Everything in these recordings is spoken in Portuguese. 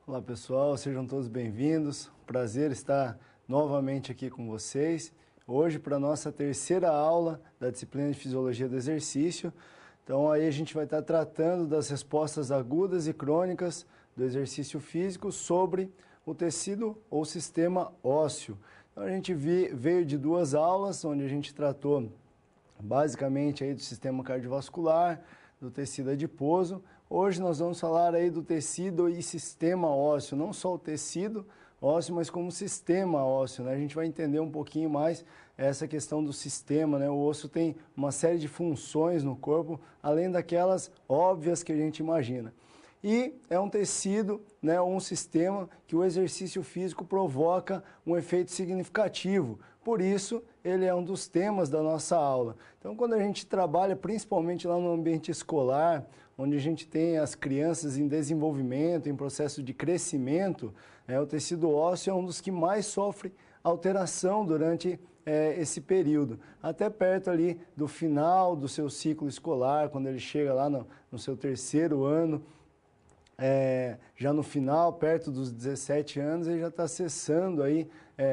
Olá pessoal, sejam todos bem-vindos. Prazer estar novamente aqui com vocês. Hoje para a nossa terceira aula da disciplina de Fisiologia do Exercício. Então aí a gente vai estar tratando das respostas agudas e crônicas do exercício físico sobre o tecido ou sistema ósseo. Então a gente veio de duas aulas onde a gente tratou basicamente aí do sistema cardiovascular, do tecido adiposo. Hoje nós vamos falar aí do tecido e sistema ósseo, não só o tecido ósseo, mas como sistema ósseo, né? A gente vai entender um pouquinho mais essa questão do sistema, né? O osso tem uma série de funções no corpo, além daquelas óbvias que a gente imagina. E é um tecido, né, um sistema que o exercício físico provoca um efeito significativo. Por isso, ele é um dos temas da nossa aula. Então, quando a gente trabalha, principalmente lá no ambiente escolar, onde a gente tem as crianças em desenvolvimento, em processo de crescimento, o tecido ósseo é um dos que mais sofre alteração durante esse período. Até perto ali do final do seu ciclo escolar, quando ele chega lá no seu terceiro ano, já no final, perto dos 17 anos, ele já está acessando aí,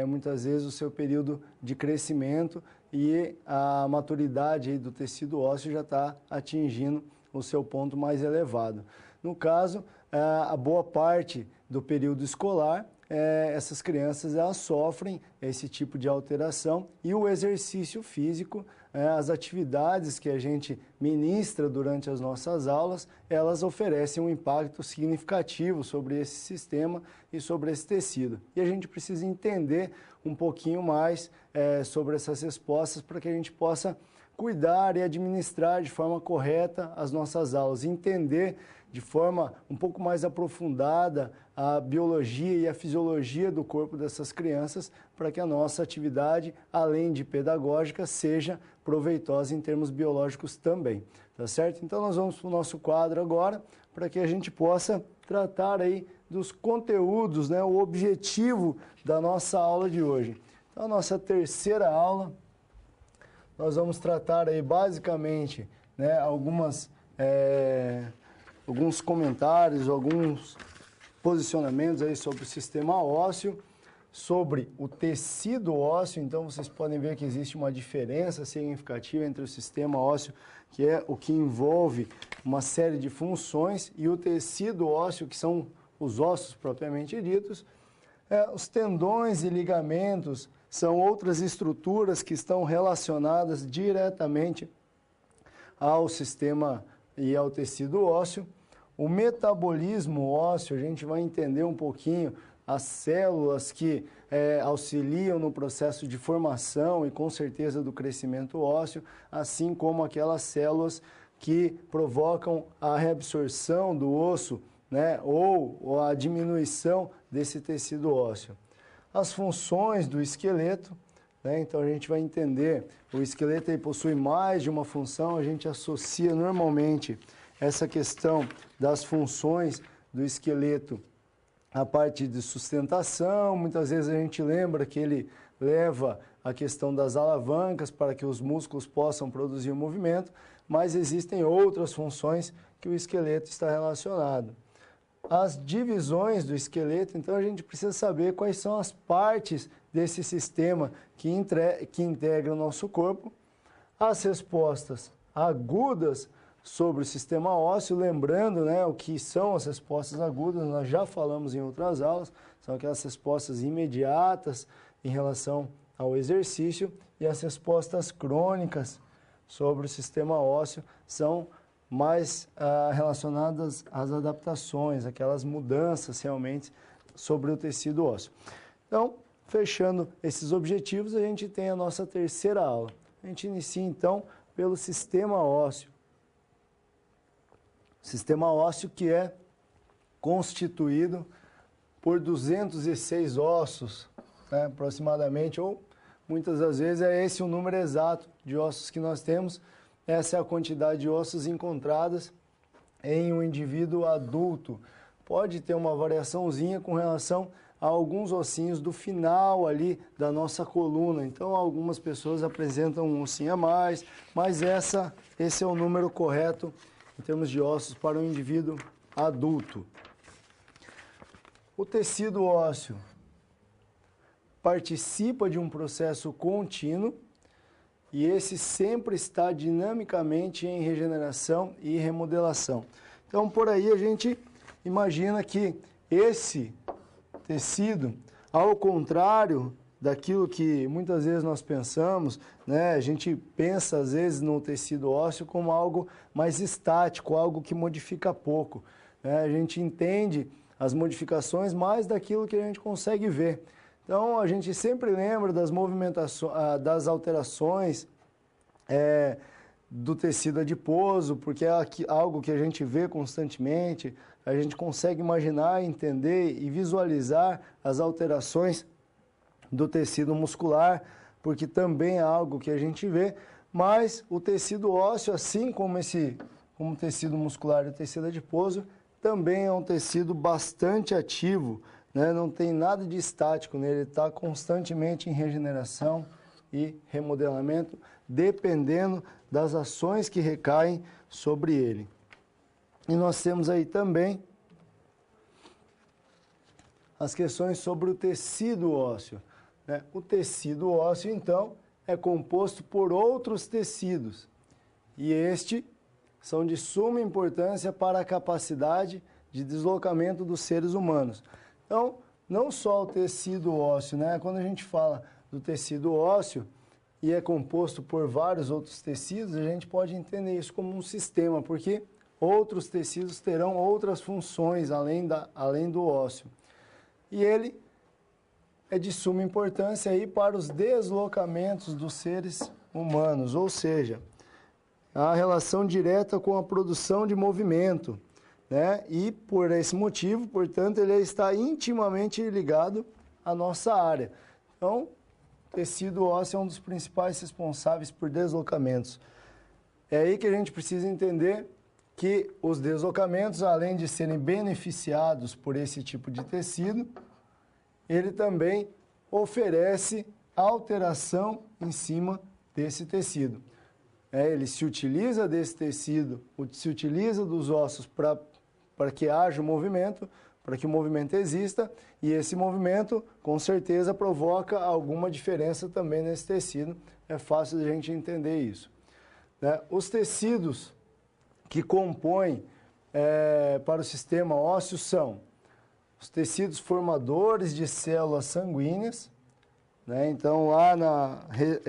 muitas vezes, o seu período de crescimento e a maturidade aí do tecido ósseo já está atingindo o seu ponto mais elevado. No caso, a boa parte do período escolar, essas crianças elas sofrem esse tipo de alteração e o exercício físico, as atividades que a gente ministra durante as nossas aulas, elas oferecem um impacto significativo sobre esse sistema e sobre esse tecido. E a gente precisa entender um pouquinho mais sobre essas respostas para que a gente possa cuidar e administrar de forma correta as nossas aulas, entender de forma um pouco mais aprofundada a biologia e a fisiologia do corpo dessas crianças para que a nossa atividade, além de pedagógica, seja proveitosa em termos biológicos também, tá certo? Então nós vamos para o nosso quadro agora para que a gente possa tratar aí dos conteúdos, né, o objetivo da nossa aula de hoje. Então a nossa terceira aula, nós vamos tratar aí basicamente, né, alguns comentários, alguns posicionamentos aí sobre o sistema ósseo, sobre o tecido ósseo. Então vocês podem ver que existe uma diferença significativa entre o sistema ósseo, que é o que envolve uma série de funções, e o tecido ósseo, que são os ossos propriamente ditos. Os tendões e ligamentos são outras estruturas que estão relacionadas diretamente ao sistema e ao tecido ósseo. O metabolismo ósseo, a gente vai entender um pouquinho as células que auxiliam no processo de formação e, com certeza, do crescimento ósseo, assim como aquelas células que provocam a reabsorção do osso, né, ou a diminuição desse tecido ósseo. As funções do esqueleto, né? Então a gente vai entender, o esqueleto aí possui mais de uma função, a gente associa normalmente essa questão das funções do esqueleto à parte de sustentação. Muitas vezes a gente lembra que ele leva a questão das alavancas para que os músculos possam produzir o movimento, mas existem outras funções que o esqueleto está relacionado. As divisões do esqueleto, então a gente precisa saber quais são as partes desse sistema que integra o nosso corpo. As respostas agudas sobre o sistema ósseo, lembrando, né, o que são as respostas agudas, nós já falamos em outras aulas, são aquelas respostas imediatas em relação ao exercício, e as respostas crônicas sobre o sistema ósseo são mais relacionadas às adaptações, aquelas mudanças realmente sobre o tecido ósseo. Então, fechando esses objetivos, a gente tem a nossa terceira aula. A gente inicia então pelo sistema ósseo. Sistema ósseo que é constituído por 206 ossos, né, aproximadamente, ou muitas das vezes é esse o número exato de ossos que nós temos. Essa é a quantidade de ossos encontradas em um indivíduo adulto. Pode ter uma variaçãozinha com relação a alguns ossinhos do final ali da nossa coluna. Então, algumas pessoas apresentam um ossinho a mais, mas esse é o número correto em termos de ossos para o indivíduo adulto. O tecido ósseo participa de um processo contínuo e esse sempre está dinamicamente em regeneração e remodelação. Então, por aí a gente imagina que esse tecido, ao contrário daquilo que muitas vezes nós pensamos, né? A gente pensa às vezes no tecido ósseo como algo mais estático, algo que modifica pouco, né? A gente entende as modificações mais daquilo que a gente consegue ver. Então, a gente sempre lembra das movimentações, das alterações do tecido adiposo, porque é algo que a gente vê constantemente, a gente consegue imaginar, entender e visualizar as alterações do tecido muscular, porque também é algo que a gente vê, mas o tecido ósseo, assim como o tecido muscular e o tecido adiposo, também é um tecido bastante ativo, né? Não tem nada de estático nele, ele está constantemente em regeneração e remodelamento, dependendo das ações que recaem sobre ele. E nós temos aí também as questões sobre o tecido ósseo, né? O tecido ósseo, então, é composto por outros tecidos, e são de suma importância para a capacidade de deslocamento dos seres humanos. Então, não só o tecido ósseo, né? Quando a gente fala do tecido ósseo e é composto por vários outros tecidos, a gente pode entender isso como um sistema, porque outros tecidos terão outras funções além do ósseo. E ele é de suma importância aí para os deslocamentos dos seres humanos, ou seja, a relação direta com a produção de movimento, né? E por esse motivo, portanto, ele está intimamente ligado à nossa área. Então, o tecido ósseo é um dos principais responsáveis por deslocamentos. É aí que a gente precisa entender que os deslocamentos, além de serem beneficiados por esse tipo de tecido, ele também oferece alteração em cima desse tecido. Ele se utiliza desse tecido, se utiliza dos ossos para que haja um movimento, para que o movimento exista, e esse movimento, com certeza, provoca alguma diferença também nesse tecido. É fácil de a gente entender isso, né? Os tecidos que compõem para o sistema ósseo são os tecidos formadores de células sanguíneas, né? Então,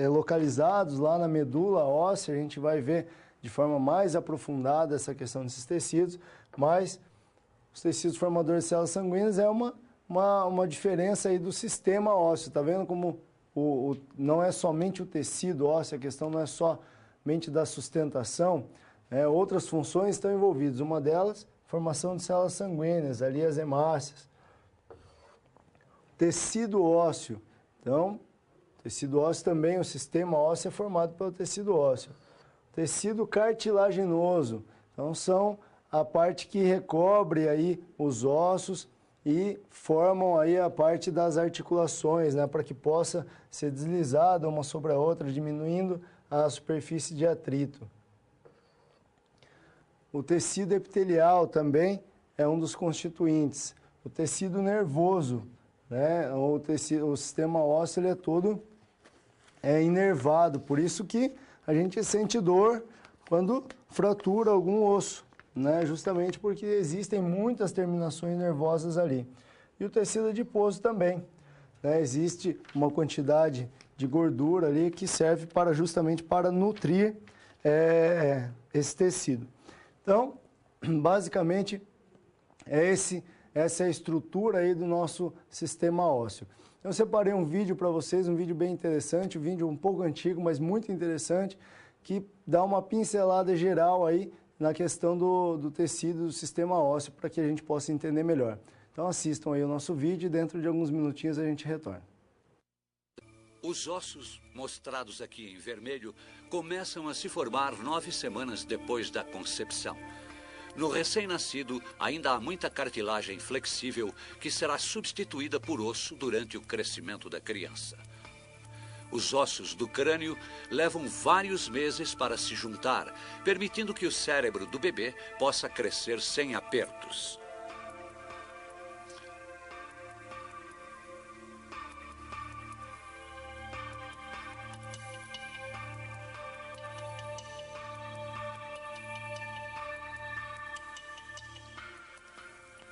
localizados lá na medula óssea, a gente vai ver de forma mais aprofundada essa questão desses tecidos, mas os tecidos formadores de células sanguíneas é uma diferença aí do sistema ósseo. Está vendo como não é somente o tecido ósseo, a questão não é somente da sustentação, outras funções estão envolvidas. Uma delas, formação de células sanguíneas, ali as hemácias. Tecido ósseo. Então, tecido ósseo também, o sistema ósseo é formado pelo tecido ósseo. Tecido cartilaginoso. Então, são a parte que recobre aí os ossos e formam aí a parte das articulações, né, para que possa ser deslizada uma sobre a outra, diminuindo a superfície de atrito. O tecido epitelial também é um dos constituintes. O tecido nervoso, né, o sistema ósseo ele é todo inervado, por isso que a gente sente dor quando fratura algum osso, né, justamente porque existem muitas terminações nervosas ali. E o tecido adiposo também, né, existe uma quantidade de gordura ali que serve justamente para nutrir esse tecido. Então, basicamente, essa é a estrutura aí do nosso sistema ósseo. Eu separei um vídeo para vocês, um vídeo bem interessante, um vídeo um pouco antigo, mas muito interessante, que dá uma pincelada geral aí na questão do tecido do sistema ósseo, para que a gente possa entender melhor. Então assistam aí o nosso vídeo e dentro de alguns minutinhos a gente retorna. Os ossos mostrados aqui em vermelho começam a se formar 9 semanas depois da concepção. No recém-nascido, ainda há muita cartilagem flexível que será substituída por osso durante o crescimento da criança. Os ossos do crânio levam vários meses para se juntar, permitindo que o cérebro do bebê possa crescer sem apertos.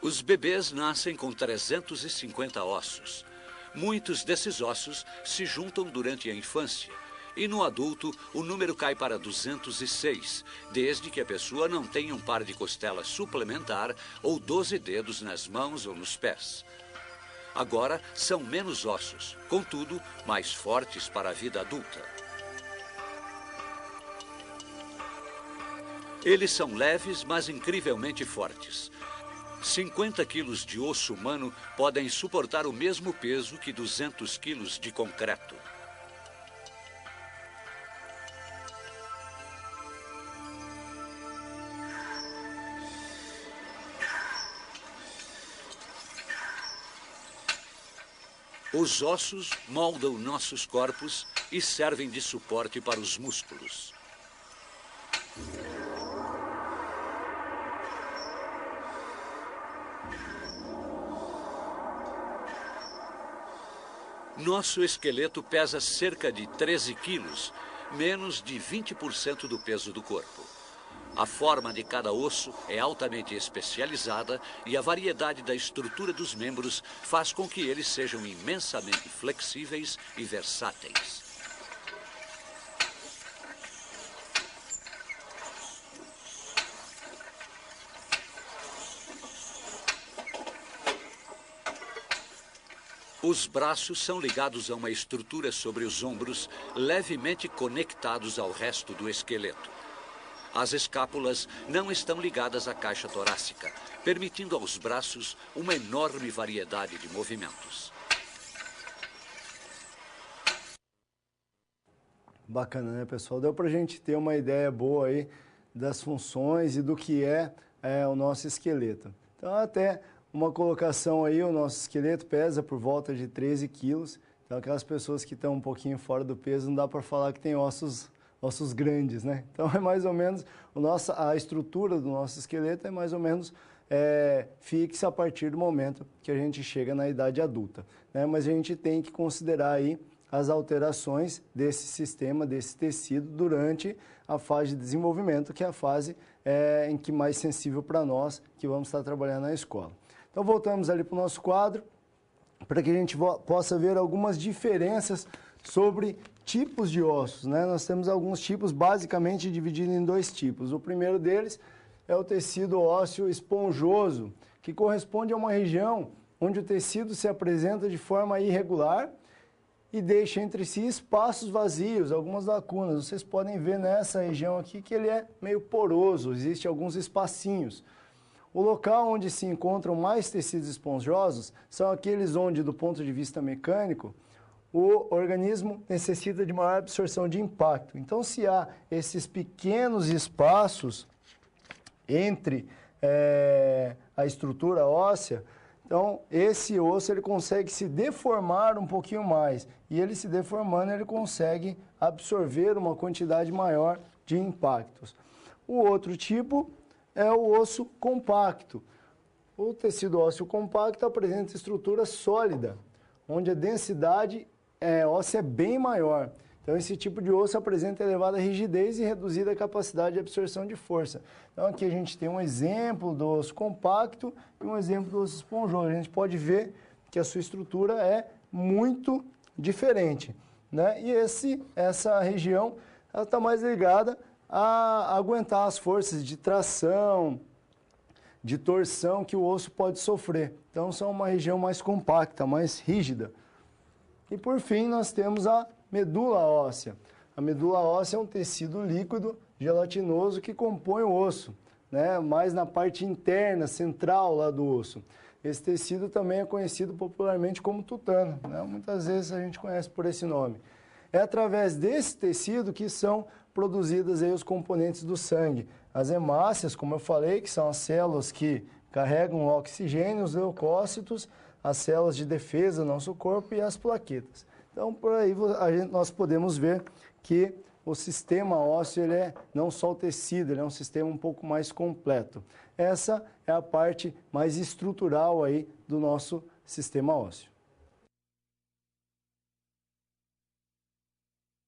Os bebês nascem com 350 ossos. Muitos desses ossos se juntam durante a infância. E no adulto, o número cai para 206, desde que a pessoa não tenha um par de costelas suplementar ou 12 dedos nas mãos ou nos pés. Agora, são menos ossos, contudo, mais fortes para a vida adulta. Eles são leves, mas incrivelmente fortes. 50 quilos de osso humano podem suportar o mesmo peso que 200 quilos de concreto. Os ossos moldam nossos corpos e servem de suporte para os músculos. Nosso esqueleto pesa cerca de 13 quilos, menos de 20% do peso do corpo. A forma de cada osso é altamente especializada e a variedade da estrutura dos membros faz com que eles sejam imensamente flexíveis e versáteis. Os braços são ligados a uma estrutura sobre os ombros, levemente conectados ao resto do esqueleto. As escápulas não estão ligadas à caixa torácica, permitindo aos braços uma enorme variedade de movimentos. Bacana, né, pessoal? Deu para a gente ter uma ideia boa aí das funções e do que é o nosso esqueleto. Então, até uma colocação aí, o nosso esqueleto pesa por volta de 13 quilos. Então, aquelas pessoas que estão um pouquinho fora do peso, não dá para falar que tem ossos grandes, né? Então, é mais ou menos, a estrutura do nosso esqueleto é mais ou menos fixa a partir do momento que a gente chega na idade adulta, né? Mas a gente tem que considerar aí as alterações desse sistema, desse tecido, durante a fase de desenvolvimento, que é a fase em que mais sensível para nós, que vamos estar trabalhando na escola. Então, voltamos ali para o nosso quadro, para que a gente possa ver algumas diferenças sobre tipos de ossos, né? Nós temos alguns tipos, basicamente divididos em dois tipos. O primeiro deles é o tecido ósseo esponjoso, que corresponde a uma região onde o tecido se apresenta de forma irregular e deixa entre si espaços vazios, algumas lacunas. Vocês podem ver nessa região aqui que ele é meio poroso, existem alguns espacinhos. O local onde se encontram mais tecidos esponjosos são aqueles onde, do ponto de vista mecânico, o organismo necessita de maior absorção de impacto. Então, se há esses pequenos espaços entre a estrutura óssea, então esse osso ele consegue se deformar um pouquinho mais. E ele se deformando, ele consegue absorver uma quantidade maior de impactos. O outro tipo é o osso compacto. O tecido ósseo compacto apresenta estrutura sólida, onde a densidade óssea é bem maior. Então, esse tipo de osso apresenta elevada rigidez e reduzida capacidade de absorção de força. Então, aqui a gente tem um exemplo do osso compacto e um exemplo do osso esponjoso. A gente pode ver que a sua estrutura é muito diferente, né? E essa região está mais ligada a aguentar as forças de tração, de torção que o osso pode sofrer. Então, são uma região mais compacta, mais rígida. E, por fim, nós temos a medula óssea. A medula óssea é um tecido líquido, gelatinoso, que compõe o osso, né? Mais na parte interna, central lá do osso. Esse tecido também é conhecido popularmente como tutano, né? Muitas vezes a gente conhece por esse nome. É através desse tecido que são produzidas aí os componentes do sangue, as hemácias, como eu falei, que são as células que carregam o oxigênio, os leucócitos, as células de defesa do nosso corpo e as plaquetas. Então, por aí nós podemos ver que o sistema ósseo ele é não só o tecido, ele é um sistema um pouco mais completo. Essa é a parte mais estrutural aí do nosso sistema ósseo.